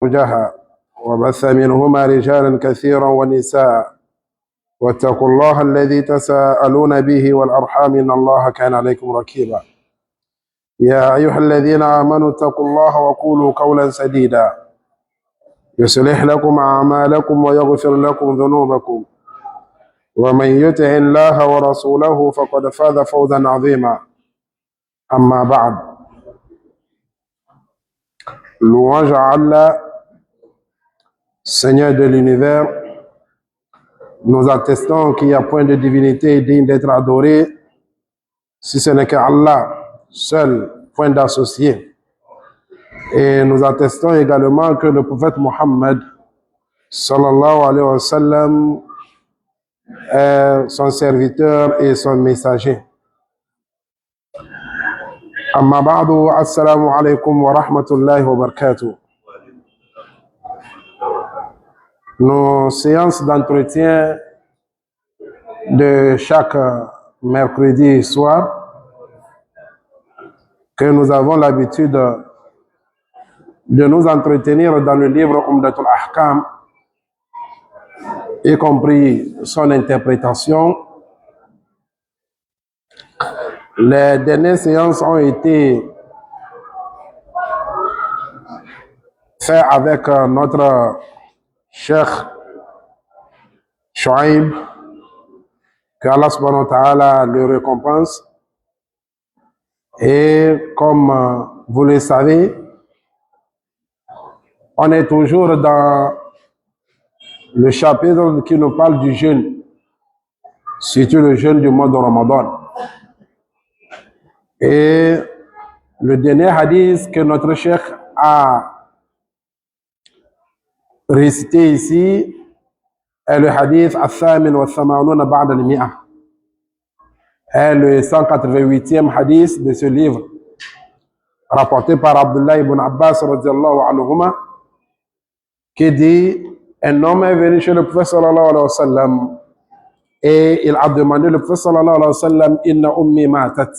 زوجها وبث منهما رجالا كثيرا ونساء واتقوا الله الذي تساءلون به والأرحام إن الله كان عليكم رقيبا يا أيها الذين آمنوا اتقوا الله وقولوا قولا سديدا يصلح لكم أعمالكم ويغفر لكم ذنوبكم ومن يطع الله ورسوله فقد فاز فوزا عظيما أما بعد. Louange à Allah, Seigneur de l'univers. Nous attestons qu'il n'y a point de divinité digne d'être adorée si ce n'est qu'Allah, seul, point d'associé. Et nous attestons également que le prophète Mohammed, sallallahu alayhi wa sallam, est son serviteur et son messager. Amma ba'du, assalamu alaykum wa rahmatullahi wa barakatuh. Nos séances d'entretien de chaque mercredi soir, que nous avons l'habitude de nous entretenir dans le livre Umdatul Ahkam, y compris son interprétation. Les dernières séances ont été faites avec notre Cheikh Shuaib, que Allah subhanahu wa ta'ala le récompense. Et comme vous le savez, on est toujours dans le chapitre qui nous parle du jeûne, surtout le jeûne du mois de Ramadan. Et le dernier hadith que notre cheikh a récité ici est le hadith al-Thamin wa Thamanuna ba'da al-Mi'a. Est le 188e hadith de ce livre, rapporté par Abdullah ibn Abbas radiyallahu anhuma, qui dit: un homme est venu chez le prophète sallallahu alayhi wa sallam et il a demandé au prophète sallallahu alayhi wa sallam: inna ummi matat.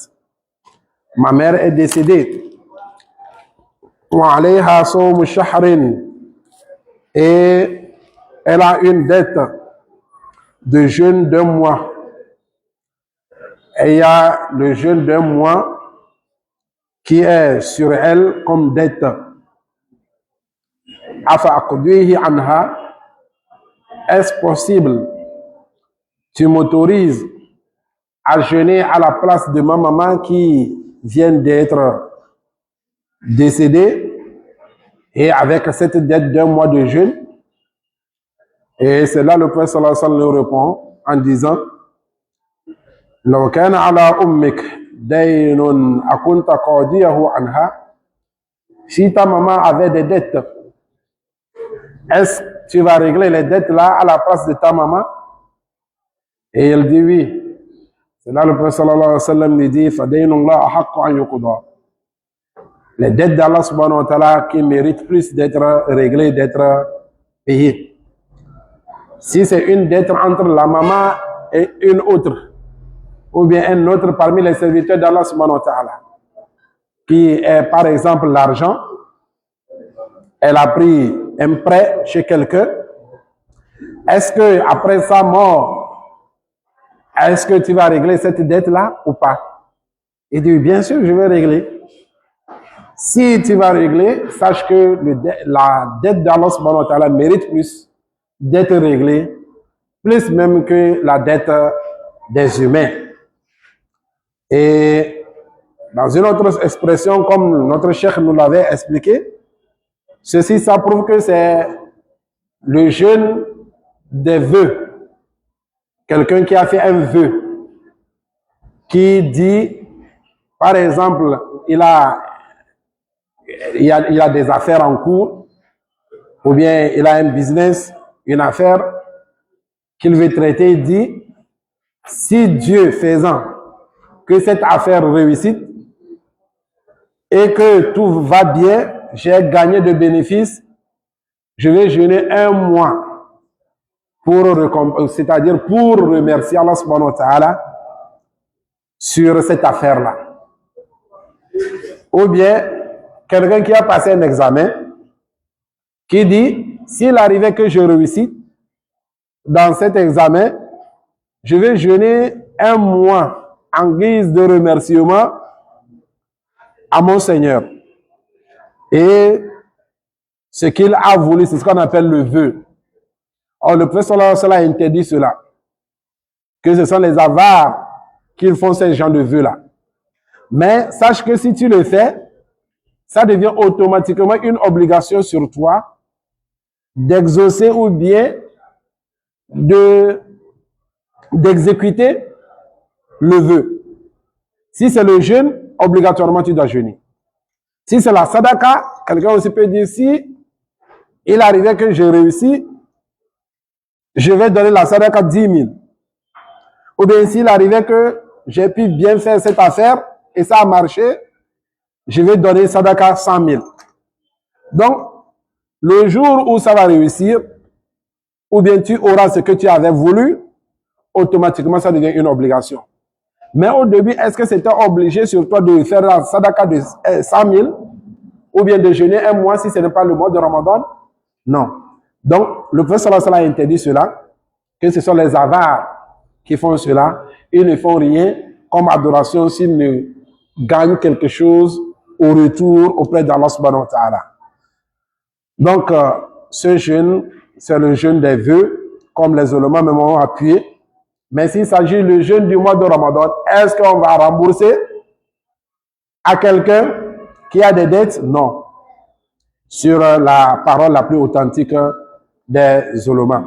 Ma mère est décédée. Wa alayha sawm shahrin. Et elle a une dette de jeûne d'un mois. Et il y a le jeûne d'un mois qui est sur elle comme dette. Afa aqdihi anha. Est-ce possible? Tu m'autorises à jeûner à la place de ma maman qui vient d'être décédée, et avec cette dette d'un mois de jeûne? Et c'est là le prophète sallallahu alayhi wa sallam répond en disant: law kana ala ummik daynun akunta qadiyahu anha. Si ta maman avait des dettes, est-ce que tu vas régler les dettes là à la place de ta maman? Et il dit oui. C'est là le prophète sallallahu alayhi wa sallam lui dit: fadaynullah ahaqqu an yuqda. Les dettes d'Allah subhanahu wa ta'ala qui méritent plus d'être réglées, d'être payées. Si c'est une dette entre la maman et une autre, ou bien un autre parmi les serviteurs d'Allah subhanahu wa ta'ala, qui est par exemple l'argent, elle a pris un prêt chez quelqu'un, est-ce que après sa mort, est-ce que tu vas régler cette dette-là ou pas? Il dit: bien sûr, je vais régler. Si tu vas régler, sache que la dette d'Allah subhanahu wa ta'ala mérite plus d'être réglée, plus même que la dette des humains. Et dans une autre expression, comme notre cheikh nous l'avait expliqué, ceci, ça prouve que c'est le jeûne des vœux. Quelqu'un qui a fait un vœu, qui dit, par exemple, il y a des affaires en cours, ou bien il a un business, une affaire qu'il veut traiter. Il dit: si Dieu faisant que cette affaire réussite et que tout va bien, j'ai gagné de bénéfices, je vais jeûner un mois c'est-à-dire pour remercier Allah subhanahu wa ta'ala sur cette affaire-là. Ou bien, quelqu'un qui a passé un examen qui dit, s'il arrivait que je réussis dans cet examen, je vais jeûner un mois en guise de remerciement à mon Seigneur. Et ce qu'il a voulu, c'est ce qu'on appelle le vœu. Or, le prophète sallallahu alayhi wa sallam a interdit cela. Que ce sont les avares qui font ces genres de vœux-là. Mais sache que si tu le fais, ça devient automatiquement une obligation sur toi d'exaucer ou bien d'exécuter le vœu. Si c'est le jeûne, obligatoirement tu dois jeûner. Si c'est la sadaka, quelqu'un aussi peut dire, si il arrivait que je réussis, je vais donner la sadaka 10 000. Ou bien s'il arrivait que j'ai pu bien faire cette affaire et ça a marché, je vais donner sadaka 100 000. Donc, le jour où ça va réussir, ou bien tu auras ce que tu avais voulu, automatiquement ça devient une obligation. Mais au début, est-ce que c'était obligé sur toi de faire la sadaka de 100 000 ou bien de jeûner un mois si ce n'est pas le mois de Ramadan? Non. Donc, le prophète sallallahu alayhi wa sallam a interdit cela, que ce sont les avares qui font cela. Ils ne font rien comme adoration s'ils ne gagnent quelque chose au retour auprès d'Allah subhanahu wa ta'ala. Donc, ce jeûne, c'est le jeûne des vœux, comme les ulémas même ont appuyé. Mais s'il s'agit du jeûne du mois de Ramadan, est-ce qu'on va rembourser à quelqu'un qui a des dettes? Non. Sur la parole la plus authentique des ulémas.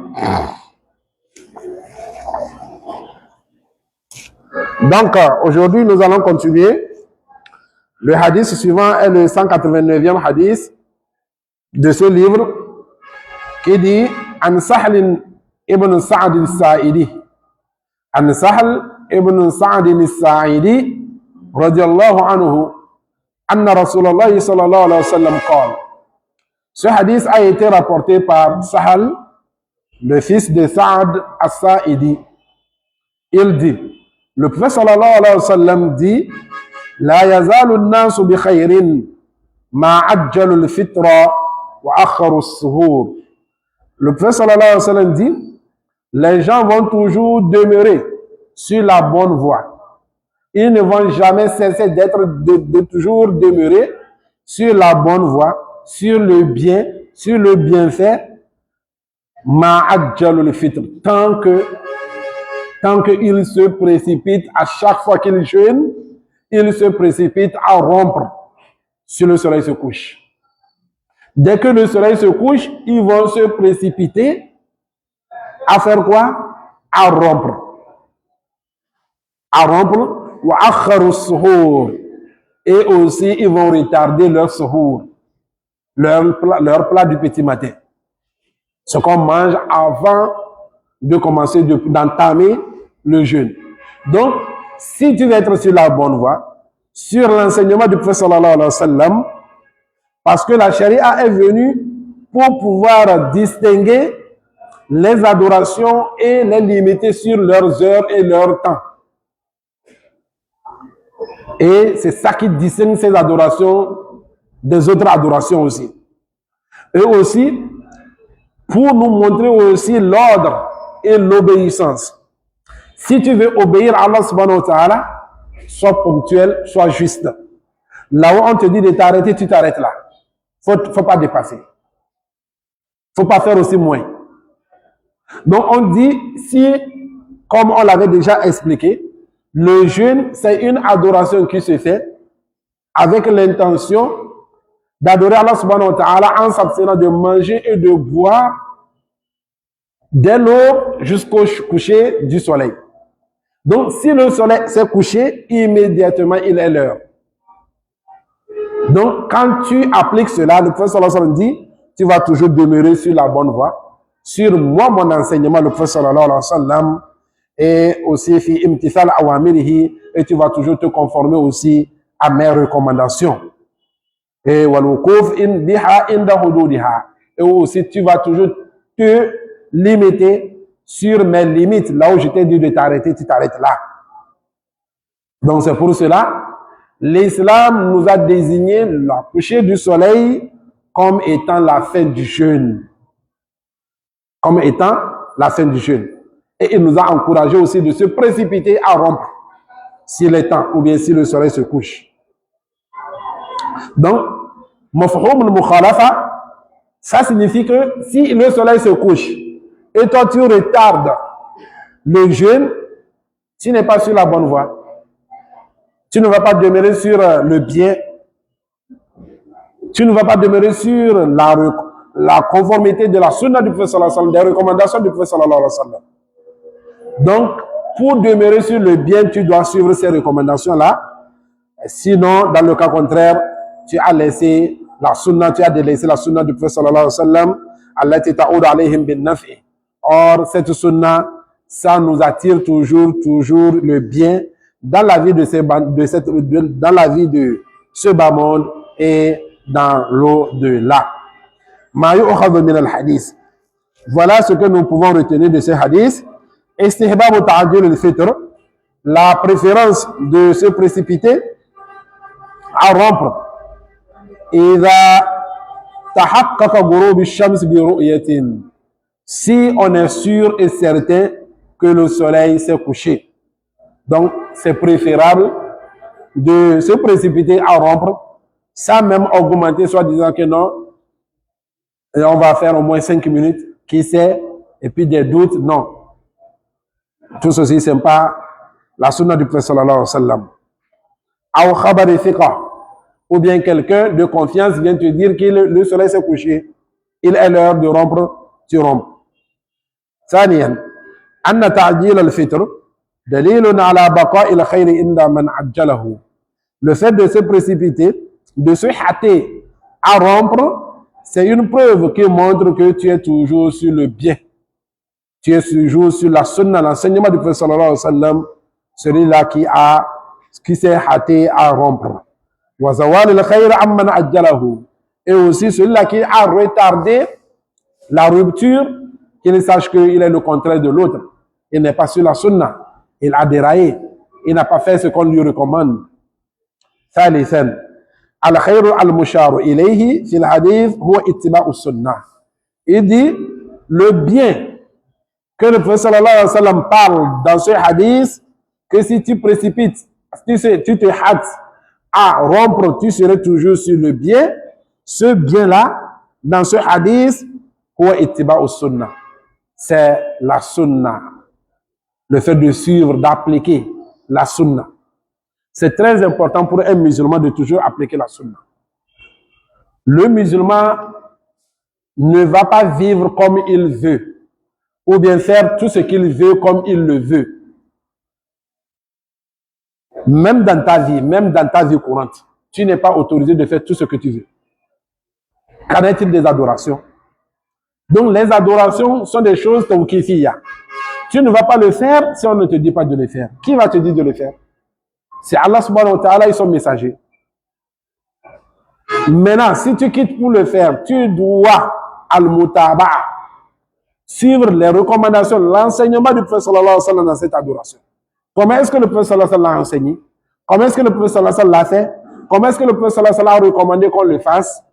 Donc, aujourd'hui, nous allons continuer. Le hadith suivant est le 189e hadith de ce livre qui dit An Sahl ibn Sa'd al-Sa'idi. An Sahl ibn Sa'd al-Sa'idi radiyallahu anhu anna Rasulullah sallallahu alayhi wa sallam qala. Ce hadith a été rapporté par Sahl, le fils de Sa'd al-Sa'idi. Il dit, le prophète sallallahu alayhi wa sallam dit La yazalu an-nasu bi khayrin ma ajjalu al-fitra wa akharu as-suhur. Le prophète sallallahu alayhi wa sallam dit les gens vont toujours demeurer sur la bonne voie. Ils ne vont jamais cesser de toujours demeurer sur la bonne voie, sur le bien, sur le bienfait, ma ajjalu al-fitr, tant qu'ils se précipitent à chaque fois qu'ils jeûnent, ils se précipitent à rompre si le soleil se couche. Dès que le soleil se couche, ils vont se précipiter à faire quoi? À rompre. À rompre. Wa akharu suhour. Et aussi, ils vont retarder leur suhour, leur plat du petit matin. Ce qu'on mange avant de commencer d'entamer le jeûne. Donc, si tu veux être sur la bonne voie, sur l'enseignement du prophète sallallahu alayhi wa sallam, parce que la charia est venue pour pouvoir distinguer les adorations et les limiter sur leurs heures et leur temps. Et c'est ça qui distingue ces adorations des autres adorations aussi. Et aussi, pour nous montrer aussi l'ordre et l'obéissance. Si tu veux obéir à Allah subhanahu wa ta'ala, sois ponctuel, sois juste. Là où on te dit de t'arrêter, tu t'arrêtes là. Faut pas dépasser. Faut pas faire aussi moins. Donc on dit, si, comme on l'avait déjà expliqué, le jeûne, c'est une adoration qui se fait avec l'intention d'adorer Allah subhanahu wa ta'ala en s'abstenant de manger et de boire dès l'aube jusqu'au coucher du soleil. Donc, si le soleil s'est couché, immédiatement, il est l'heure. Donc, quand tu appliques cela, le prophète sallallahu alayhi wa sallam dit, tu vas toujours demeurer sur la bonne voie. Sur moi, mon enseignement, le prophète sallallahu alayhi wa sallam, et aussi, fi imtithal awamirihi, et tu vas toujours te conformer aussi à mes recommandations. Et walukuf in biha inda hududiha. Et aussi, tu vas toujours te limiter sur mes limites. Là où je t'ai dit de t'arrêter, tu t'arrêtes là. Donc c'est pour cela, l'islam nous a désigné la coucher du soleil comme étant la fin du jeûne. Comme étant la fin du jeûne. Et il nous a encouragé aussi de se précipiter à rompre s'il est temps ou bien si le soleil se couche. Donc, mafhum al-mukhalafa, ça signifie que si le soleil se couche et toi tu retardes le jeûne, tu n'es pas sur la bonne voie. Tu ne vas pas demeurer sur le bien. Tu ne vas pas demeurer sur la conformité de la sunna du prophète sallallahu alayhi wa sallam, des recommandations du prophète sallallahu alayhi wa sallam. Donc, pour demeurer sur le bien, tu dois suivre ces recommandations-là. Sinon, dans le cas contraire, tu as laissé la sunna, tu as délaissé la sunna du prophète sallallahu alayhi wa sallam. Allati ta'ud alayhim bin naf'i. Or, cette sunna, ça nous attire toujours le bien dans la vie dans la vie de ce bas monde et dans l'au-delà. Ma yu'khadhu min al-hadith. Voilà ce que nous pouvons retenir de ces hadiths. Istihbab ta'ajjul al-fitr, la préférence de se précipiter à rompre. Idha tahaqqaqa ghurub ash-shams bi ru'yatin. Si on est sûr et certain que le soleil s'est couché. Donc, c'est préférable de se précipiter à rompre, sans même augmenter, soit disant que non, et on va faire au moins 5 minutes, qui sait, et puis des doutes, non. Tout ceci, c'est pas la sunna du prophète sallallahu alayhi wa sallam. Ou bien quelqu'un de confiance vient te dire que le soleil s'est couché, il est l'heure de rompre, tu rompes. ثانيا أن تعجيل الفطر دليل على بقاء الخير عند من عجله. Le fait de se précipiter, de se hâter à rompre, c'est une preuve qui montre que tu es toujours sur le bien. Tu es toujours sur la sunna, l'enseignement du prophète sallallahu alayhi wa sallam, celui-là qui s'est hâté à rompre. Wa zawal al-khayr amman ajjalahu. Et aussi celui-là qui a retardé la rupture, qu'il sache qu'il est le contraire de l'autre. Il n'est pas sur la sunna. Il a déraillé. Il n'a pas fait ce qu'on lui recommande. ثالثا الخير المشار إليه في الحديث هو اتباع السنة. Il dit le bien que le prophète sallallahu alayhi wa sallam parle dans ce hadith, que si tu précipites, si tu te hâtes à rompre, tu serais toujours sur le bien. Ce bien-là, dans ce hadith, huwa ittiba'u sunnah. C'est la sunna. Le fait de suivre, d'appliquer la sunna. C'est très important pour un musulman de toujours appliquer la sunna. Le musulman ne va pas vivre comme il veut, ou bien faire tout ce qu'il veut comme il le veut. Même dans ta vie courante, tu n'es pas autorisé de faire tout ce que tu veux. Qu'en est-il des adorations? Donc les adorations sont des choses tawqifiyya. Tu ne vas pas le faire si on ne te dit pas de le faire. Qui va te dire de le faire? C'est Allah subhanahu wa ta'ala et son messager. Maintenant, si tu quittes pour le faire, tu dois al-mutaba'a, suivre les recommandations, l'enseignement du prophète sallallahu alayhi wa sallam dans cette adoration. Comment est-ce que le prophète sallallahu alayhi wa sallam l'a enseigné? Comment est-ce que le prophète sallallahu alayhi wa sallam l'a fait? Comment est-ce que le prophète sallallahu alayhi wa sallam a recommandé qu'on le fasse?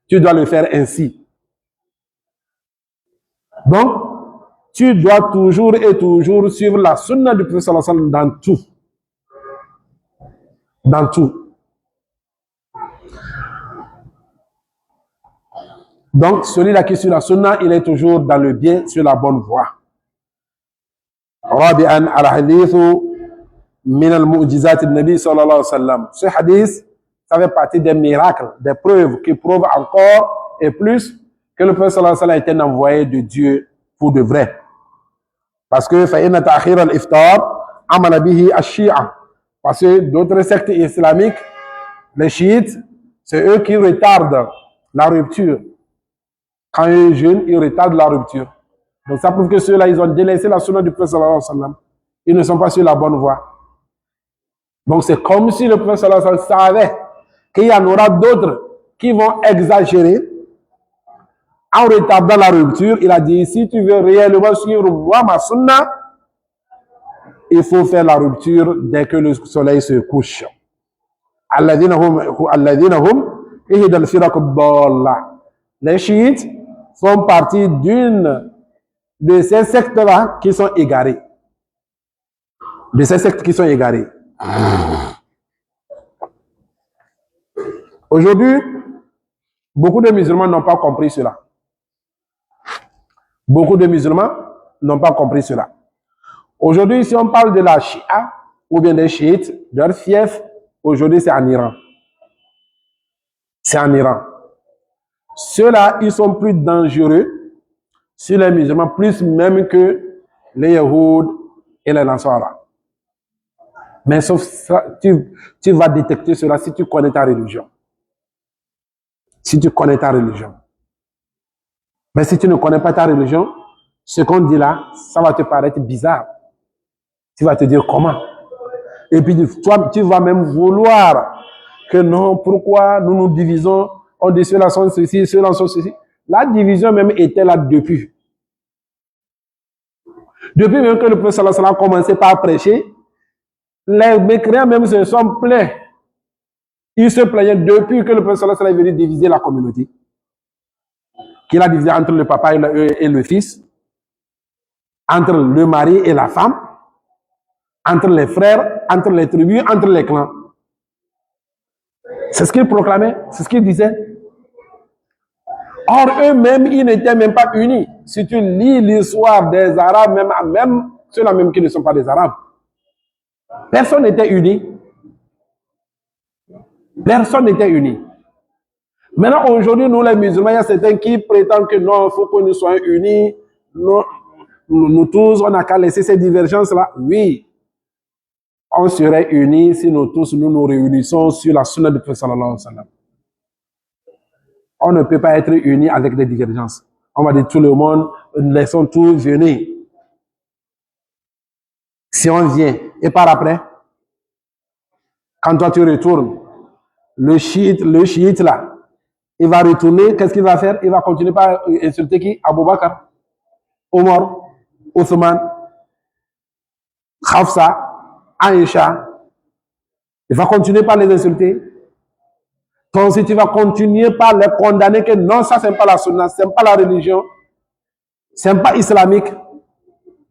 Tu dois le faire ainsi. Donc, tu dois toujours et toujours suivre la sunna du prophète sallallahu alayhi wa sallam dans tout. Dans tout. Donc, celui-là qui suit la sunna, il est toujours dans le bien, sur la bonne voie. رابعا الحديث من المعجزات النبي صلى الله عليه وسلم. Ce hadith, ça fait partie des miracles, des preuves qui prouvent encore et plus que le prophète sallallahu alayhi wa sallam était un envoyé de Dieu pour de vrai. Parce que فإن تأخير الإفطار عمل به الشيعة. Parce que d'autres sectes islamiques, les chiites, c'est eux qui retardent la rupture. Quand ils jeûnent, ils retardent la rupture. Donc ça prouve que ceux-là, ils ont délaissé la sunna du prophète sallallahu alayhi wa sallam. Ils ne sont pas sur la bonne voie. Donc c'est comme si le prophète sallallahu alayhi wa sallam savait qu'il y en aura d'autres qui vont exagérer en retardant la rupture. Il a dit, si tu veux réellement suivre moi, ma sunna, il faut faire la rupture dès que le soleil se couche. الذين هم Les chiites font partie d'une de ces sectes-là qui sont égarés. De ces sectes qui sont égarés. Aujourd'hui, beaucoup de musulmans n'ont pas compris cela. Beaucoup de musulmans n'ont pas compris cela. Aujourd'hui, si on parle de la Shia ou bien des chiites, leur fief, aujourd'hui, c'est en Iran. C'est en Iran. Ceux-là, ils sont plus dangereux sur les musulmans, plus même que les Yahouds et les Nasara. Mais sauf ça, tu vas détecter cela si tu connais ta religion. Si tu connais ta religion. Mais si tu ne connais pas ta religion, ce qu'on dit là, ça va te paraître bizarre. Tu vas te dire comment. Et puis toi, tu vas même vouloir que non, pourquoi nous nous divisons, on dit ceux-là sont ceci, ceux-là sont ceci. La division même était là depuis. Depuis même que le prophète sallallahu alayhi wa sallam a commencé par prêcher, les mécréants même se sont plaints. Ils se plaignaient depuis que le prophète sallallahu alayhi wa sallam est venu diviser la communauté. Qu'il a divisé entre le papa et le fils, entre le mari et la femme, entre les frères, entre les tribus, entre les clans. C'est ce qu'ils proclamaient, c'est ce qu'ils disaient. Or, eux-mêmes, ils n'étaient même pas unis. Si tu lis l'histoire des Arabes, même ceux-là même qui ne sont pas des Arabes, personne n'était uni. Personne n'était uni. Maintenant, aujourd'hui, nous les musulmans, il y a certains qui prétendent que non, il faut que nous soyons unis. Nous tous, on n'a qu'à laisser ces divergences-là. Oui, on serait unis si nous tous, nous réunissons sur la sunna du prophète sallallahu alayhi wa sallam. On ne peut pas être unis avec des divergences. On va dire tout le monde, laissons tous venir. Si on vient, et par après, quand toi tu retournes, le chiite là, il va retourner, qu'est-ce qu'il va faire? Il va continuer par insulter qui? Abu Bakr, Omar, Othman, Hafsa, Aïcha. Il va continuer par les insulter. Donc si tu vas continuer par les condamner que non, ça c'est pas la sunna, c'est pas la religion, c'est pas islamique.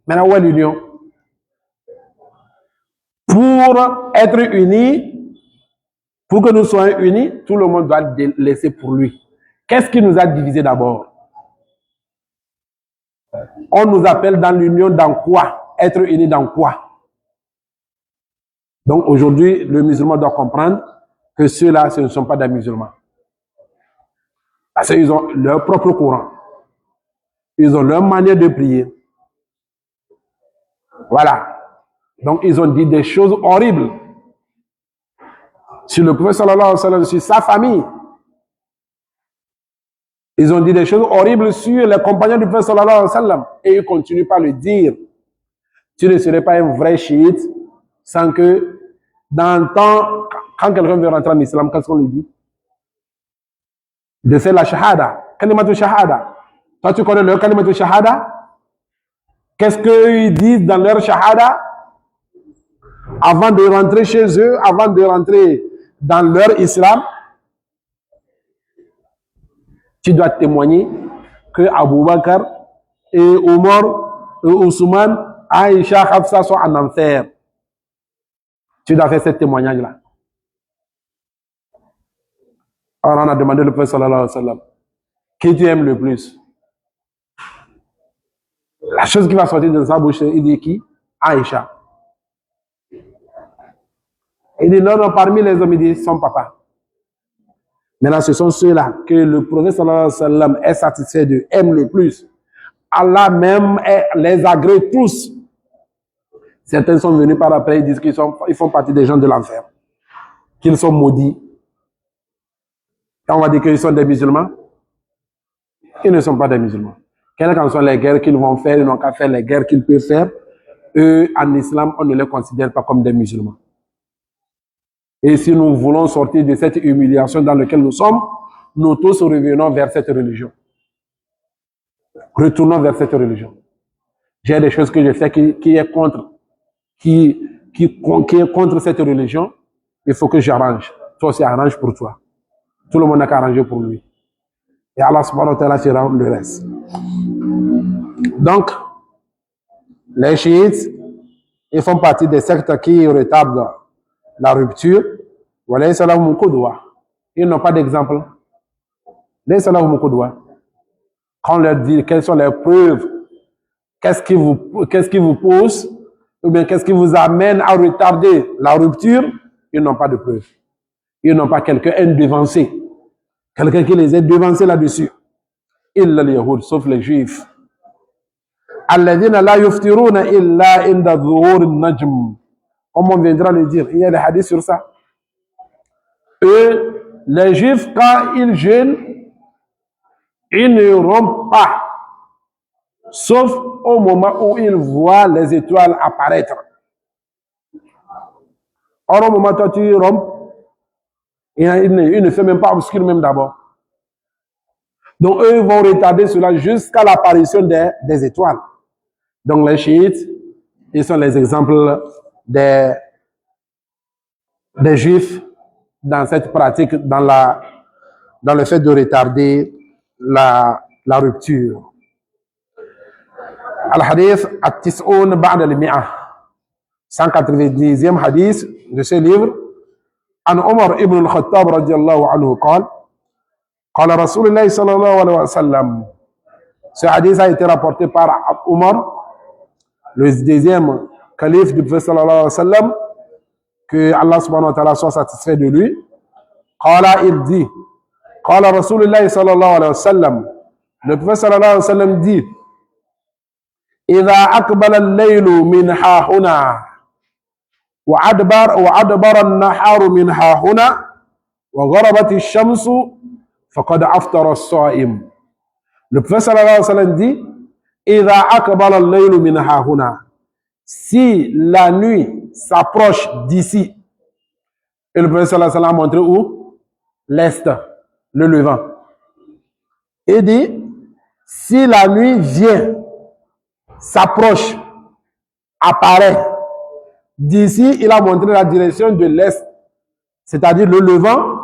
Maintenant, où est l'union? Pour être unis, pour que nous soyons unis, tout le monde doit laisser pour lui. Qu'est-ce qui nous a divisés d'abord? On nous appelle dans l'union dans quoi? Être unis dans quoi? Donc aujourd'hui, le musulman doit comprendre que ceux-là, ce ne sont pas des musulmans. Parce qu'ils ont leur propre courant. Ils ont leur manière de prier. Voilà. Donc ils ont dit des choses horribles sur le prophète sallallahu alayhi wa sallam, sur sa famille. Ils ont dit des choses horribles sur les compagnons du prophète sallallahu alayhi wa sallam. Et ils continuent par le dire. Tu ne serais pas un vrai chiite sans que dans le temps, quand quelqu'un veut rentrer en islam, qu'est-ce qu'on lui dit? De faire la shahada. Kalimatu shahada. Toi, tu connais leur kalimatu shahada? Qu'est-ce qu'ils disent dans leur shahada? Avant de rentrer chez eux, avant de rentrer dans leur islam, tu dois témoigner que Abu Bakr et Omar, et Ousmane, Aïcha, Hafsa sont en enfer. Tu dois faire ce témoignage-là. Alors on a demandé le prophète sallallahu alayhi wa sallam, qui tu aimes le plus? La chose qui va sortir de sa bouche, il dit qui? Aïcha. Il dit non, parmi les hommes, il dit son papa. Maintenant, ce sont ceux-là que le prophète sallallahu alayhi wa sallam est satisfait d'eux, aime le plus. Allah même les agrée tous. Certains sont venus par après, ils disent qu'ils font partie des gens de l'enfer, qu'ils sont maudits. Et on va dire qu'ils sont des musulmans. Ils ne sont pas des musulmans. Quelles qu'en soient les guerres qu'ils vont faire, ils n'ont qu'à faire les guerres qu'ils peuvent faire. Eux, en islam, on ne les considère pas comme des musulmans. Et si nous voulons sortir de cette humiliation dans laquelle nous sommes, nous tous revenons vers cette religion. Retournons vers cette religion. J'ai des choses que je fais qui est contre cette religion. Il faut que j'arrange. Toi aussi, arrange pour toi. Tout le monde n'a qu'à arranger pour lui. Et Allah subhanahu wa ta'ala fera le reste. Donc, les chiites, ils font partie des sectes qui retardent la rupture. Ils n'ont pas d'exemple. Quand on leur dit quelles sont les preuves, qu'est-ce qui vous pousse, ou bien qu'est-ce qui vous amène à retarder la rupture, ils n'ont pas de preuves. Ils n'ont pas quelqu'un devancé. Quelqu'un qui les ait devancés là-dessus. Illa al-Yahoud, sauf les Juifs. Alladhina la yuftiruna illa inda dhuhur an-najm. Comme on viendra le dire, il y a des hadiths sur ça. Eux, les Juifs, quand ils jeûnent, ils ne rompent pas, sauf au moment où ils voient les étoiles apparaître. Or, au moment où tu rompes, il ne fait même pas obscur même d'abord. Donc, eux vont retarder cela jusqu'à l'apparition des étoiles. Donc, les chiites, ils sont les exemples des Juifs dans cette pratique, dans le fait de retarder la rupture. Al-Hadith at-Tis'oun ba'da al-Mi'ah. 190e hadith de ce livre. An Omar ibn al-Khattab radiyallahu anhu قال قال رسول الله صلى الله عليه وسلم. Ce hadith a été rapporté par Omar, le deuxième calife du prophète sallallahu alayhi wa sallam, que Allah subhanahu wa ta'ala soit satisfait de lui. Qala, il dit, Qala Rasulullah sallallahu alayhi wa sallam, le prophète sallallahu alayhi wa sallam dit, إذا أقبل الليل من ها هنا وأدبر النهار من ها هنا وغربت الشمس فقد أفطر الصائم. Le prophète sallallahu alayhi wa sallam dit, إذا أقبل الليل من ها هنا. Si la nuit s'approche d'ici, et le prophète sallallahu alayhi wa sallam a montré où? L'est, le levant. Il dit, si la nuit vient, s'approche, apparaît, d'ici, il a montré la direction de l'est, c'est-à-dire le levant,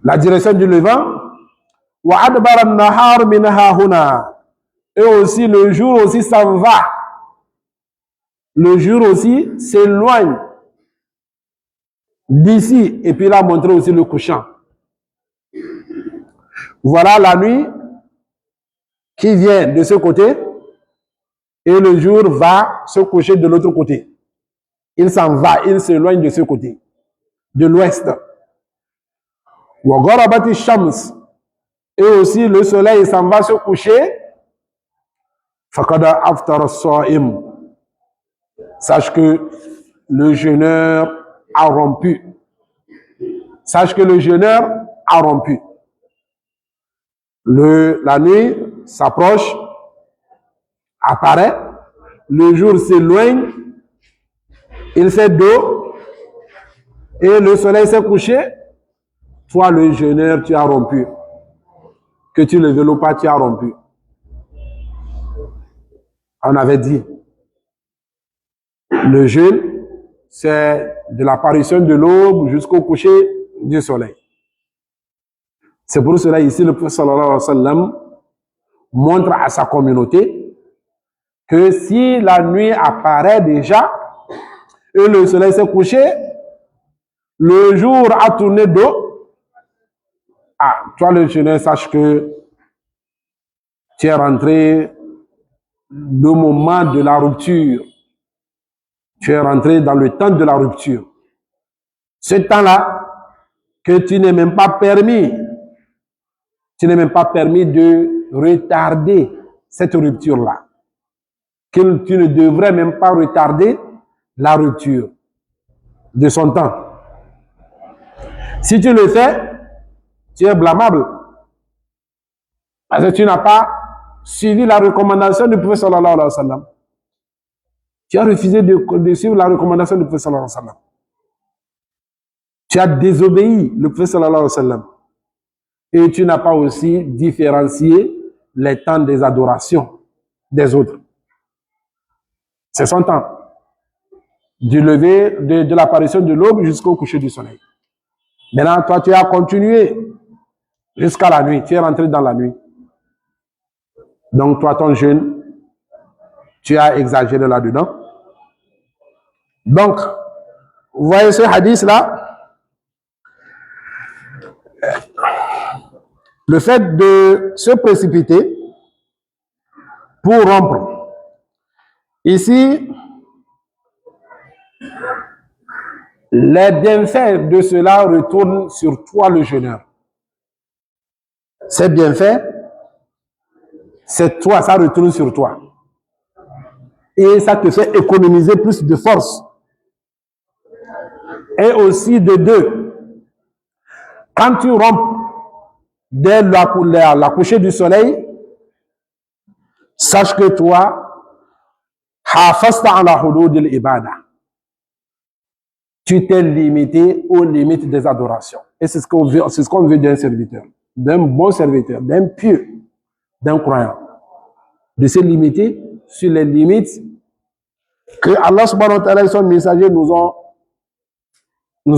la direction du levant, et aussi le jour aussi s'en va, le jour aussi s'éloigne d'ici, et puis il a montré aussi le couchant. Voilà la nuit qui vient de ce côté, et le jour va se coucher de l'autre côté. Il s'en va, il s'éloigne de ce côté, de l'ouest. Et aussi le soleil s'en va se coucher. Sache que le jeûneur a rompu. Sache que le jeûneur a rompu. La nuit s'approche, apparaît, le jour s'éloigne, il fait dos, et le soleil s'est couché. Toi, le jeûneur, tu as rompu. Que tu le veuilles ou pas, tu as rompu. On avait dit, le jeûne, c'est de l'apparition de l'aube jusqu'au coucher du soleil. C'est pour cela ici, le prophète sallallahu alayhi wa sallam montre à sa communauté que si la nuit apparaît déjà et le soleil s'est couché, le jour a tourné dos. Ah, toi le jeûneur, sache que tu es rentré au moment de la rupture. Tu es rentré dans le temps de la rupture. Ce temps-là, que tu n'es même pas permis, tu n'es même pas permis de retarder cette rupture-là. Que tu ne devrais même pas retarder la rupture de son temps. Si tu le fais, tu es blâmable. Parce que tu n'as pas suivi la recommandation du prophète sallallahu alayhi wa sallam. Tu as refusé de suivre la recommandation du prophète sallallahu alayhi wa sallam. Tu as désobéi le prophète sallallahu alayhi wa sallam. Et tu n'as pas aussi différencié les temps des adorations des autres. C'est son temps. Du lever, de l'apparition de l'aube jusqu'au coucher du soleil. Maintenant, toi, tu as continué jusqu'à la nuit. Tu es rentré dans la nuit. Donc, toi, ton jeûne, tu as exagéré là-dedans. Donc, vous voyez ce hadith-là? Le fait de se précipiter pour rompre. Ici, les bienfaits de cela retournent sur toi, le jeûneur. Ces bienfaits, c'est toi, ça retourne sur toi. Et ça te fait économiser plus de force. Et aussi de deux, quand tu rompes dès la coucher du soleil, sache que toi, hafasta ala hudud al-ibada. Tu t'es limité aux limites des adorations. Et c'est ce qu'on veut d'un serviteur, d'un bon serviteur, d'un pieux, d'un croyant. De se limiter sur les limites que Allah subhanahu wa ta'ala et son messager nous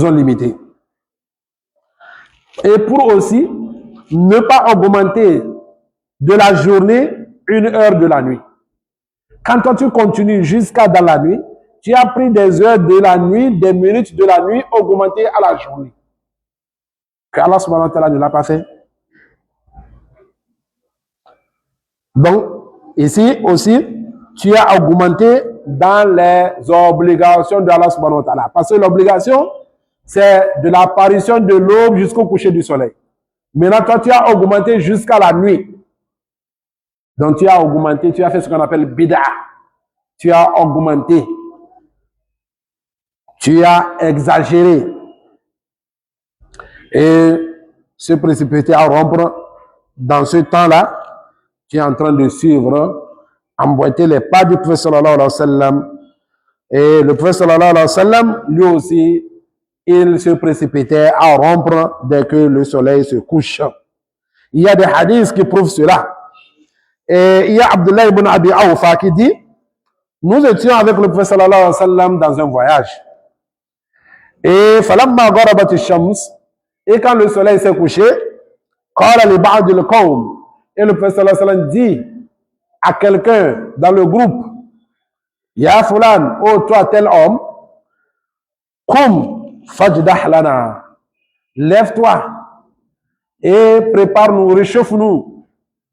ont limitées. Et pour aussi ne pas augmenter de la journée 1 heure de la nuit. Quand toi tu continues jusqu'à dans la nuit, tu as pris des heures de la nuit, des minutes de la nuit augmentées à la journée. Que Allah subhanahu wa ta'ala ne l'a pas fait. Donc, ici aussi, tu as augmenté dans les obligations d'Allah subhanahu wa ta'ala. Parce que l'obligation, c'est de l'apparition de l'aube jusqu'au coucher du soleil. Maintenant, toi, tu as augmenté jusqu'à la nuit. Donc, tu as augmenté, tu as fait ce qu'on appelle bid'a. Tu as augmenté. Tu as exagéré. Et se précipiter à rompre dans ce temps-là, tu es en train de suivre, emboîter les pas du prophète sallallahu alayhi wa sallam. Et le prophète sallallahu alayhi wa sallam, lui aussi, il se précipitait à rompre dès que le soleil se couche. Il y a des hadiths qui prouvent cela. Et il y a Abdullah ibn Abi Awfa qui dit, nous étions avec le prophète sallallahu alayhi wa sallam dans un voyage. Et falamma gharabat ash-shams, et quand le soleil s'est couché, qala li ba'd al-qawm, et le prophète sallallahu alayhi wa sallam dit à quelqu'un dans le groupe, ya fulan, oh toi tel homme, qum fajdah lana, lève-toi et prépare-nous, réchauffe-nous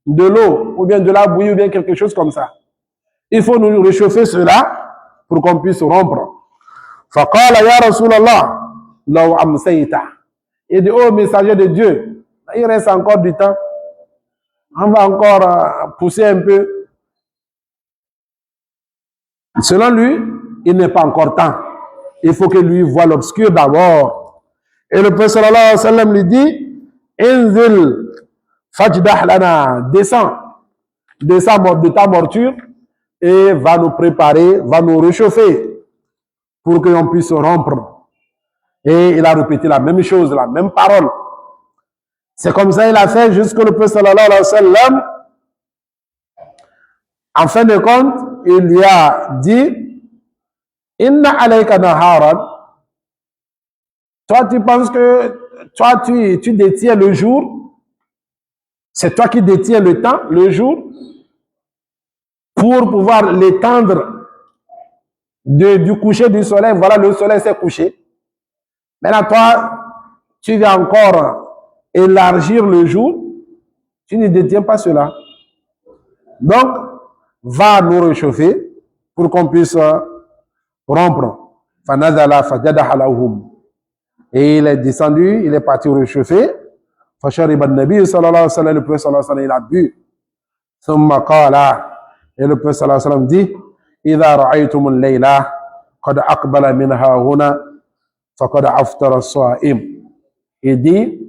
de l'eau ou bien de la bouillie ou bien quelque chose comme ça. Il faut nous réchauffer cela pour qu'on puisse rompre. Faqala ya Rasulallah, law amsayta. Il dit, oh messager de Dieu, il reste encore du temps. On va encore pousser un peu. Selon lui, il n'est pas encore temps. Il faut que lui voie l'obscur d'abord. Et le prophète sallallahu alayhi wa sallam lui dit, Inzil fajdah lana, descends de ta monture et va nous préparer, va nous réchauffer pour que l'on puisse rompre. Et il a répété la même chose, la même parole. C'est comme ça qu'il a fait jusqu'au le prophète sallallahu alayhi wa sallam. En fin de compte, il lui a dit, Inna alayka naharan. Toi, tu penses que toi, tu détiens le jour. C'est toi qui détiens le temps, le jour, pour pouvoir l'étendre du coucher du soleil. Voilà, le soleil s'est couché. Maintenant, toi, tu vas encore élargir le jour. Tu ne détiens pas cela. Donc, va nous réchauffer pour qu'on puisse rompre. Fanazala fajadaha lahum. Et il est descendu, il est parti réchauffer. Fashariba an-nabi sallallahu alayhi wa sallam, le prophète sallallahu alayhi wa sallam, il a bu. Thumma qala, et le prophète sallallahu alayhi wa sallam dit, idha ra'aytum al-layla qad aqbala minha huna faqad aftara as-sa'im. Il dit,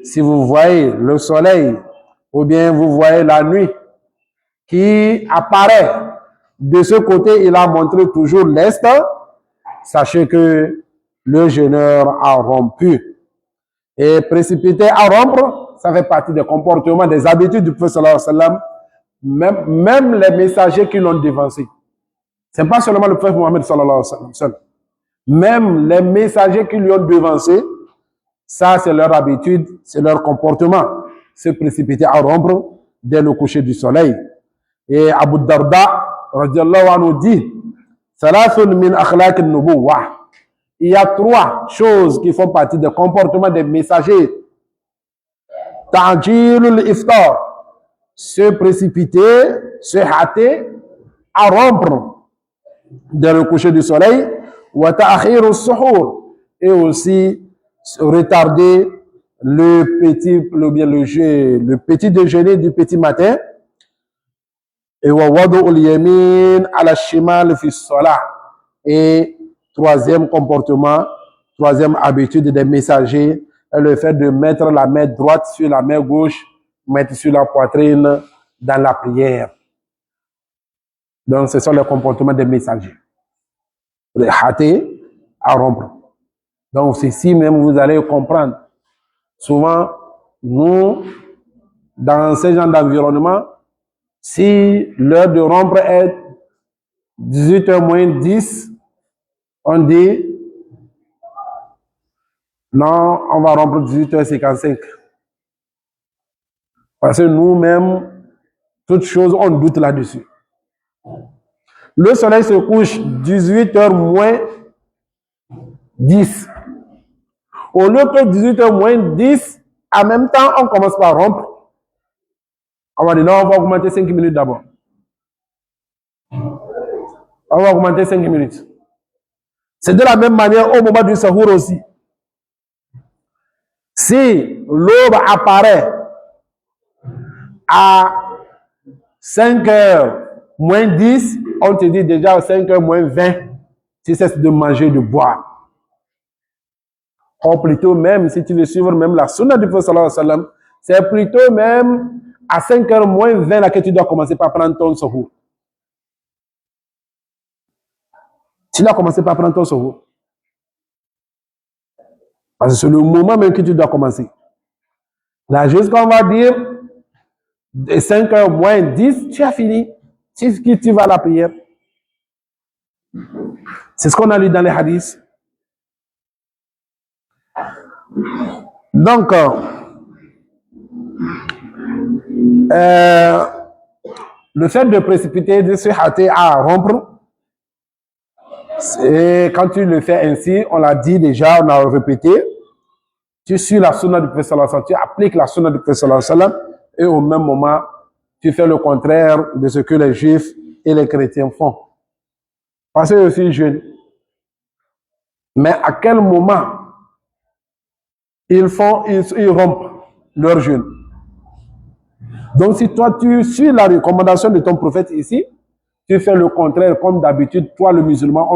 si vous voyez le soleil ou bien vous voyez la nuit qui apparaît de ce côté, il a montré toujours l'est, sachez que le jeûneur a rompu. Et précipiter à rompre, ça fait partie des comportements, des habitudes du prophète sallallahu alayhi wa sallam, même les messagers qui l'ont dévancé. Ce n'est pas seulement le prophète Mohammed sallallahu alayhi wa sallam seul. Même les messagers qui lui ont devancé, Ça, c'est leur habitude, c'est leur comportement. Se précipiter à rompre dès le coucher du soleil. Et Abu Darda, radiallahu anhu, dit, Salathun min akhlaq al-nubuwah. Il y a trois choses qui font partie des comportements des messagers. Ta'jilul iftar, se précipiter, se hâter à rompre dès le coucher du soleil. Wa ta'khirus suhur, et aussi retarder le petit déjeuner du petit matin. Et wa wadu'ul yamin ala shimal fi salah. Et troisième comportement, troisième habitude des messagers est le fait de mettre la main droite sur la main gauche, mettre sur la poitrine dans la prière. Donc, ce sont les comportements des messagers. Les hâter à rompre. Donc, ceci même, vous allez comprendre. Souvent, nous, dans ce genre d'environnement, si l'heure de rompre est 18h moins 10, on dit non, on va rompre 18h55. Parce que nous-mêmes, toutes choses, on doute là-dessus. Le soleil se couche 18h moins 10. Au lieu que 18h moins 10, en même temps, on commence par rompre. On va dire non, on va augmenter 5 minutes d'abord. On va augmenter 5 minutes. C'est de la même manière au moment du sahur aussi. Si l'aube apparaît à 5h moins 10, on te dit déjà à 5h moins 20, tu cesses de manger, de boire. Ou plutôt même, si tu veux suivre même la sunna du prophète sallallahu alayhi wa sallam, c'est plutôt même à 5h moins 20 là que tu dois commencer par prendre ton sahur. Tu dois commencer par prendre ton sahur. Parce que c'est le moment même que tu dois commencer. Là, jusqu'à, on va dire, de 5h moins 10, tu as fini. Tu vas à la prière. C'est ce qu'on a lu dans les hadiths. Donc, le fait de précipiter, de se hâter à rompre, et quand tu le fais ainsi, on l'a dit déjà, on a répété, tu suis la sunna du prophète sallallahu alayhi wa sallam, tu appliques la sunna du prophète sallallahu alayhi wa sallam, et au même moment, tu fais le contraire de ce que les juifs et les chrétiens font. Parce que je suis jeune. Mais à quel moment ils rompent leur jeûne? Donc si toi tu suis la recommandation de ton prophète ici, tu fais le contraire comme d'habitude, toi le musulman,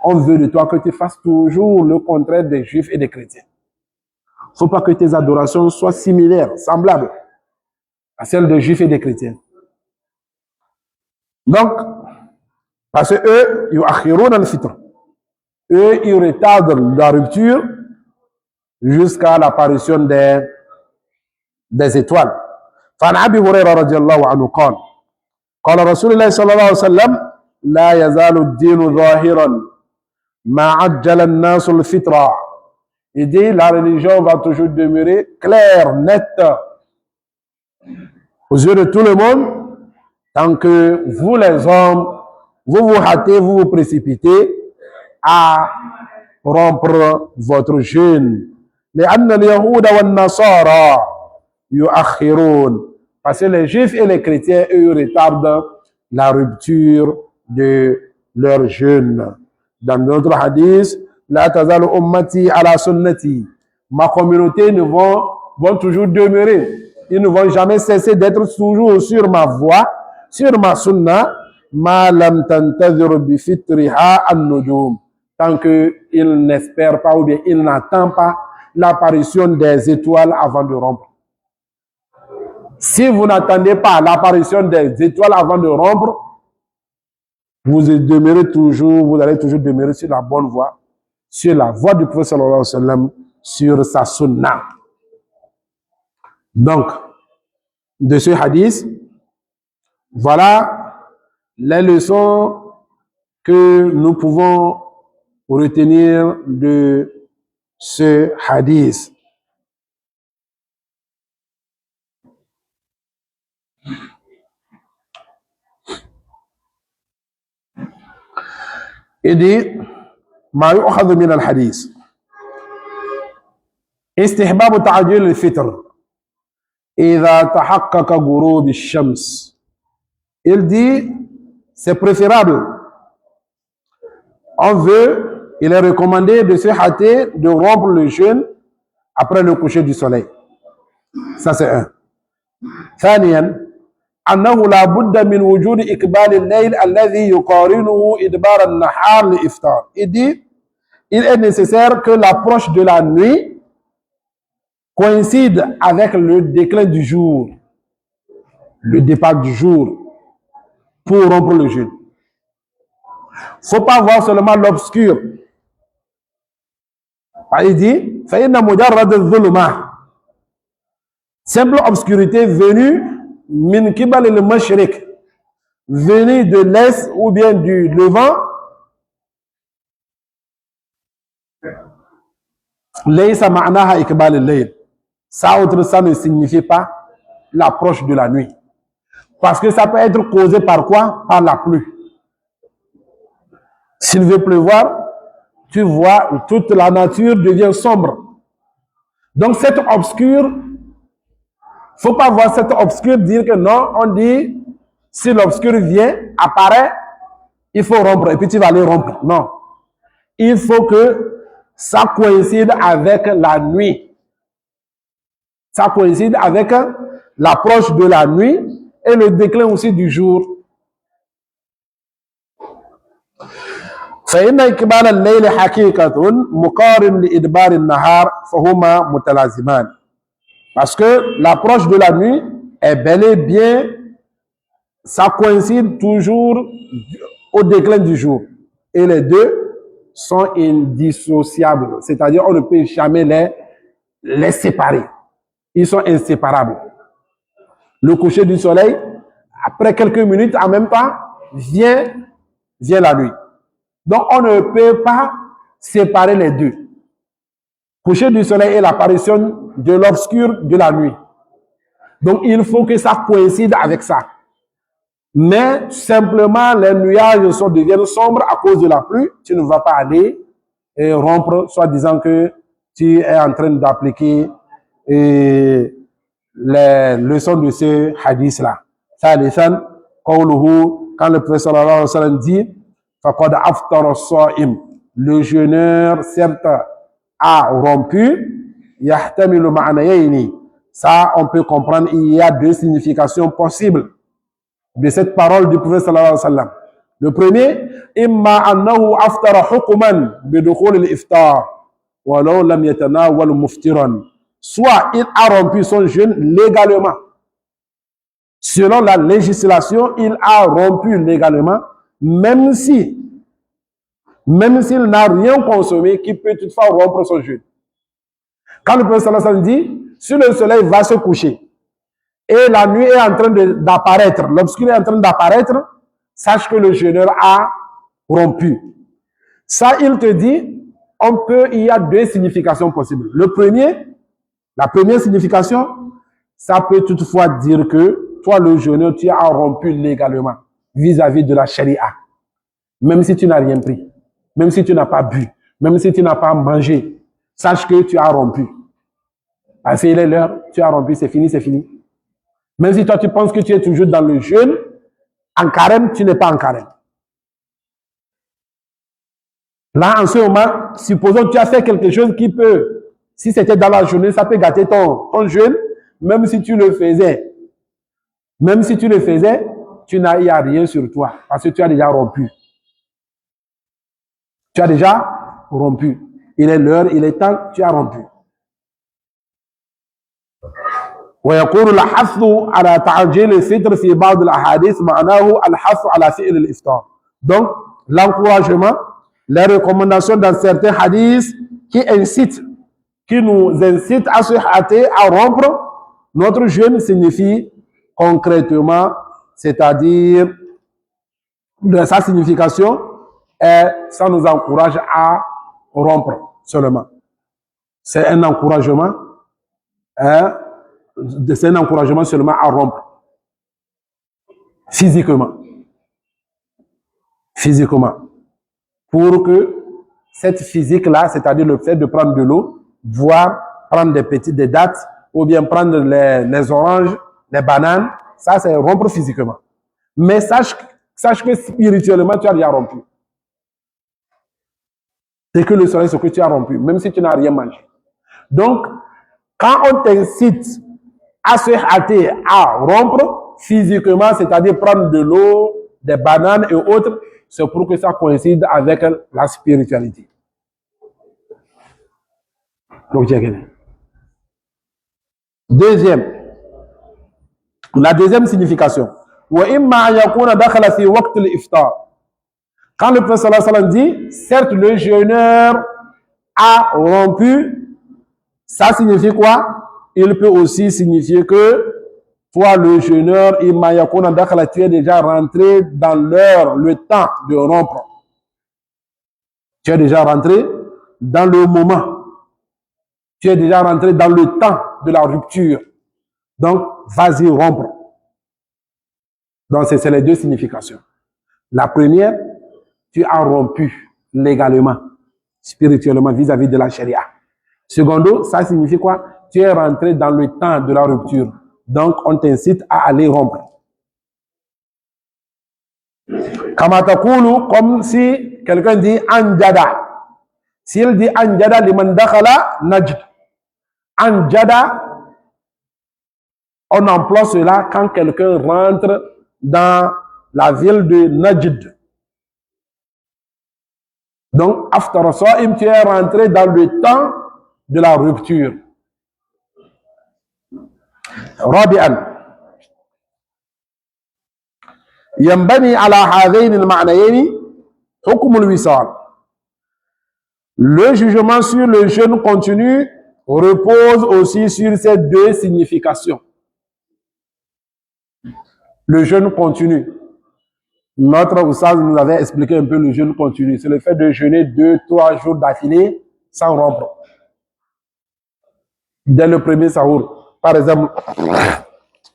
on veut de toi que tu fasses toujours le contraire des juifs et des chrétiens. Il ne faut pas que tes adorations soient similaires, semblables à celles des juifs et des chrétiens. Donc, parce que eux, ils akhirun al-fitr. Eux, ils retardent la rupture jusqu'à l'apparition des étoiles. فعن أبي هريرة رضي الله عنه قال قال رسول الله صلى الله عليه وسلم لا يزال الدين ظاهرا ما عجل الناس الفطرة. Il dit la religion va toujours demeurer claire, nette aux yeux de tout le monde tant que vous les hommes vous vous hâtez, vous vous précipitez à rompre votre jeûne. لأن اليهود والنصارى يؤخرون. Parce que les juifs et les chrétiens, eux, retardent la rupture de leur jeûne. Dans notre hadith, la tazalu ummati ala sunnati. Ma communauté vont toujours demeurer. Ils ne vont jamais cesser d'être toujours sur ma voie, sur ma sunna, ma lam tantazir bi fitriha an-nujum. Tant qu'ils n'espèrent pas ou bien ils n'attendent pas l'apparition des étoiles avant de rompre. Si vous n'attendez pas l'apparition des étoiles avant de rompre, vous allez toujours demeurer sur la bonne voie, sur la voie du prophète sallallahu alayhi wa sallam, sur sa sunna. Donc, de ce hadith, voilà les leçons que nous pouvons retenir de ce hadith. Il dit ما يؤخذ من الحديث استحباب تعجيل الفطر إذا تحقق غروب الشمس. Il dit c'est préférable, il est recommandé de se hâter de rompre le jeûne après le coucher du soleil. Ça c'est un. ثانيا أنه لا بد من وجود إقبال الليل الذي يقارنه إدبار النهار لإفطار. Il dit il est nécessaire que l'approche de la nuit coïncide avec le déclin du jour, le départ du jour, pour rompre le jeûne. Faut pas voir seulement l'obscur. Il dit فإن مجرد الظلمة, simple obscurité venue min kibal al-mashriq, venue de l'est ou bien du levant, laysa ma'naha ikbal al-layl. Ça ne signifie pas l'approche de la nuit. Parce que ça peut être causé par quoi? Par la pluie. S'il veut pleuvoir, tu vois, toute la nature devient sombre. Donc cette obscure, faut pas voir cette obscure dire que non, on dit, si l'obscur vient, apparaît, il faut rompre, et puis tu vas aller rompre. Non. Il faut que ça coïncide avec la nuit. Ça coïncide avec l'approche de la nuit et le déclin aussi du jour. فإن إقبال الليل حقيقة مقارن لإدبار النهار فهما متلازمان. Parce que l'approche de la nuit est bel et bien, ça coïncide toujours au déclin du jour. Et les deux sont indissociables. C'est-à-dire, on ne peut jamais les séparer. Ils sont inséparables. Le coucher du soleil, après quelques minutes, en même temps, vient la nuit. Donc, on ne peut pas séparer les deux. Coucher du soleil et l'apparition de l'obscur de la nuit. Donc, il faut que ça coïncide avec ça. Mais, simplement, les nuages deviennent sombres à cause de la pluie. Tu ne vas pas aller et rompre, soit disant que tu es en train d'appliquer les leçons de ce hadith-là. ثالثا قوله, quand le prophète sallallahu alayhi wa sallam dit فَقَدْ أَفْطَرَ الصَّائِمُ, le jeûneur certes a rompu, يَحْتَمِلُ مَعْنَيَيْنِ, ça on peut comprendre, il y a deux significations possibles de cette parole du prophète sallallahu alayhi wa sallam. Le premier, إِمَّا أَنَّهُ أَفْطَرَ حُكُمًا بِدُخُولِ الْإِفْطَارِ وَلَوْ لَمْ يَتَنَاوَلْ مُفْطِرًا, soit il a rompu son jeûne légalement. Selon la législation, il a rompu légalement, même s'il n'a rien consommé qui peut toutefois rompre son jeûne. Quand le prophète sallallahu alayhi wa sallam dit, si le soleil va se coucher et la nuit est en train d'apparaître, l'obscur est en train d'apparaître, sache que le jeûneur a rompu. Ça, il te dit, il y a deux significations possibles. La première signification, ça peut toutefois dire que toi, le jeûneur, tu as rompu légalement vis-à-vis de la charia. Même si tu n'as rien pris, même si tu n'as pas bu, même si tu n'as pas mangé, sache que tu as rompu. Parce qu'il est l'heure, tu as rompu, c'est fini, c'est fini. Même si toi, tu penses que tu es toujours dans le jeûne, en carême, tu n'es pas en carême. Là, en ce moment, supposons que tu as fait quelque chose qui peut, si c'était dans la journée, ça peut gâter ton jeûne, même si tu le faisais. Même si tu le faisais, il n'y a rien sur toi, parce que tu as déjà rompu. Tu as déjà rompu. Il est l'heure, il est temps, tu as rompu. ويقول الحث على تعجيل الفطر في بعض الأحاديث معناه الحث على فعل الإفطار. Donc, l'encouragement, les recommandations dans certains hadiths qui nous incitent à se hâter, à rompre notre jeûne signifie concrètement, c'est-à-dire, sa signification est, ça nous encourage à rompre seulement. c'est un encouragement, hein, c'est un encouragement seulement à rompre. Physiquement. Pour que cette physique-là, c'est-à-dire le fait de prendre de l'eau, voire prendre des dattes, ou bien prendre les oranges, les bananes, ça c'est rompre physiquement. Mais sache que spirituellement, tu as déjà rompu. C'est que le soleil, c'est que tu as rompu, même si tu n'as rien mangé. Donc, quand on t'incite à se hâter, à rompre physiquement, c'est-à-dire prendre de l'eau, des bananes et autres, c'est pour que ça coïncide avec la spiritualité. La deuxième signification. Quand le prophète sallallahu alayhi wa sallam dit, certes le jeûneur a rompu, ça signifie quoi? Il peut aussi signifier que toi, le jeûneur, tu es déjà rentré dans l'heure, le temps de rompre. Tu es déjà rentré dans le moment. Tu es déjà rentré dans le temps de la rupture. Donc, vas-y rompre. Donc, c'est les deux significations. La première, tu as rompu légalement, spirituellement, vis-à-vis de la charia. Secondo, ça signifie quoi? Tu es rentré dans le temps de la rupture. Donc, on t'incite à aller rompre. Kamatakulu, comme si quelqu'un dit anjada. S'il dit anjada, liman dakhala najd. Anjada, on emploie cela quand quelqu'un rentre dans la ville de Najd. Donc, after sa'im, tu es rentré dans le temps de la rupture. رابعا ينبني على هذين المعنيين حكم الوصال. Le jugement sur le jeûne continu repose aussi sur ces deux significations. Le jeûne continu. Notre Oussaz nous avait expliqué un peu le jeûne continu. C'est le fait de jeûner 2-3 jours d'affilée sans rompre. Dès le premier sahour. Par exemple,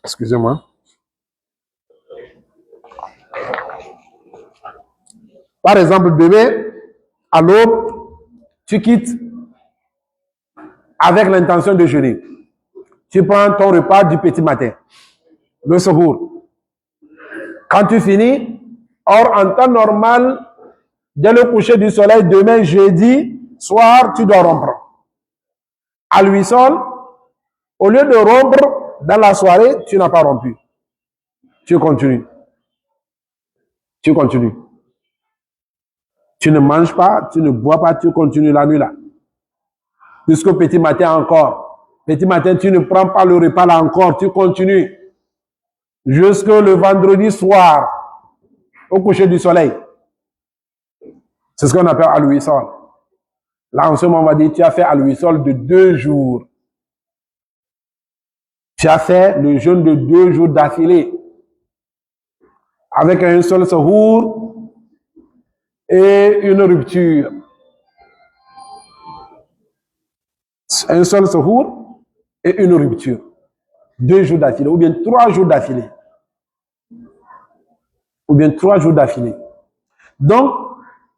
excusez-moi. Par exemple, demain, à l'aube, tu quittes avec l'intention de jeûner. Tu prends ton repas du petit matin, le sahour. Quand tu finis, or en temps normal, dès le coucher du soleil, demain, jeudi, soir, tu dois rompre. À lui seul, au lieu de rompre dans la soirée, tu n'as pas rompu. Tu continues. Tu continues. Tu ne manges pas, tu ne bois pas, tu continues la nuit là. Jusqu'au petit matin encore. Petit matin, tu ne prends pas le repas là encore, tu continues. Jusqu'au le vendredi soir, au coucher du soleil. C'est ce qu'on appelle al-wisal. Là, en ce moment, on va dire, tu as fait al-wisal de 2 jours. Tu as fait le jeûne de 2 jours d'affilée. Avec un seul sahour et une rupture. Un seul sahour et une rupture. 2 jours d'affilée, ou bien 3 jours d'affilée. Ou bien 3 jours d'affilée. Donc,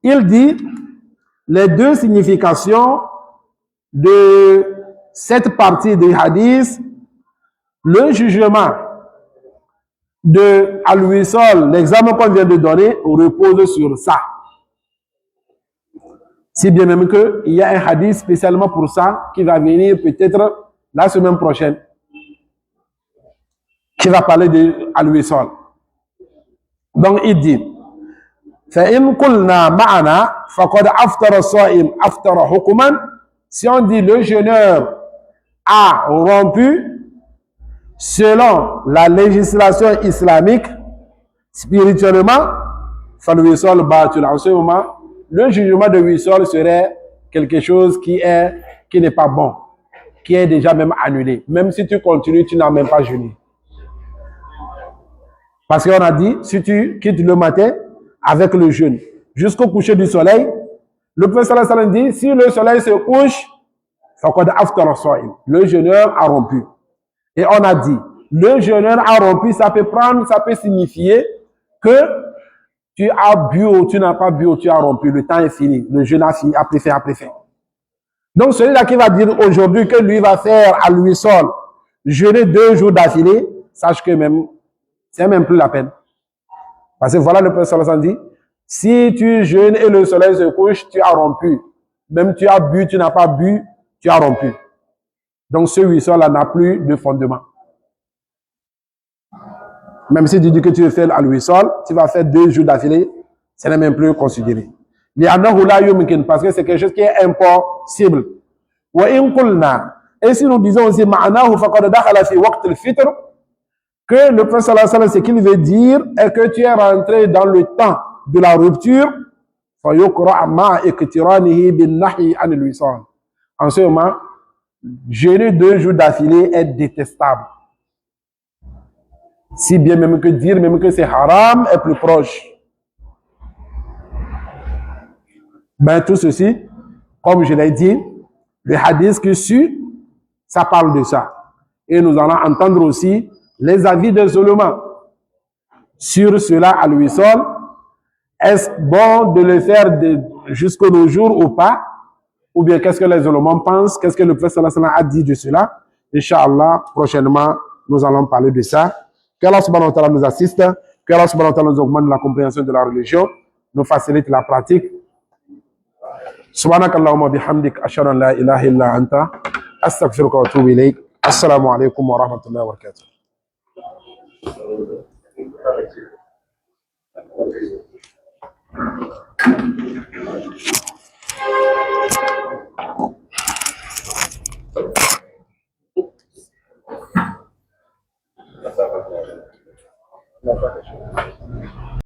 il dit les deux significations de cette partie du hadith, le jugement de al-wisal, l'examen qu'on vient de donner, repose sur ça. Si bien même qu'il y a un hadith spécialement pour ça qui va venir peut-être la semaine prochaine, qui va parler de al-wisal. Donc il dit, فَإِنْ قُلْنَا مَعَنَا فَقَدْ أَفْتَرَ الصَّائِمْ أَفْتَرَ حُكُمًا. Si on dit le jeûneur a rompu, selon la législation islamique, spirituellement, فَالْوِصَالُ بَاطِلٌ. En ce moment, le jugement de wisal serait quelque chose qui n'est pas bon, qui est déjà même annulé. Même si tu continues, tu n'as même pas jeûné. Parce qu'on a dit, si tu quittes le matin avec le jeûne jusqu'au coucher du soleil, le prophète sallallahu alayhi wa sallam dit, si le soleil se couche, فَقَدْ أَفْطَرَ الصَّائِمُ. Le jeûneur a rompu. Et on a dit, le jeûneur a rompu, ça peut signifier que tu as bu ou tu n'as pas bu ou tu as rompu. Le temps est fini. Le jeûne a fini, après fait. Donc celui-là qui va dire aujourd'hui que lui va faire à lui seul jeûner 2 jours d'affilée, sache que même, c'est même plus la peine. Parce que voilà le Prophète sallallahu alayhi wa sallam dit, si tu jeûnes et le soleil se couche, tu as rompu. Même tu as bu, tu n'as pas bu, tu as rompu. Donc ce huisson-là n'a plus de fondement. Même si tu dis que tu veux faire à l'huisson, tu vas faire 2 jours d'affilée, ce n'est même plus considéré. Parce que c'est quelque chose qui est impossible. Et si nous disons aussi que le Prophète sallallahu alayhi wa sallam, ce qu'il veut dire est que tu es rentré dans le temps de la rupture, en ce moment, jeûner 2 jours d'affilée est détestable. Si bien même que dire même que c'est haram est plus proche. Ben tout ceci, comme je l'ai dit, le hadith qui suit, ça parle de ça. Et nous allons entendre aussi les avis de Solomon sur cela à lui seul. Est-ce bon de le faire jusqu'au nos jours ou pas? Ou bien qu'est-ce que les Solomon pensent? Qu'est-ce que le Prophète sallallahu alayhi wa sallam a dit de cela? Inch'Allah, prochainement, nous allons parler de ça. Que Allah subhanahu wa ta'ala nous assiste, que Allah subhanahu wa ta'ala nous augmente la compréhension de la religion, nous facilite la pratique. Subhanak Allahumma bihamdik, ashhadu an la ilaha illa anta, astaghfiruka wa atubu ilayk. Assalamu alaikum wa rahmatullahi wa barakatuh.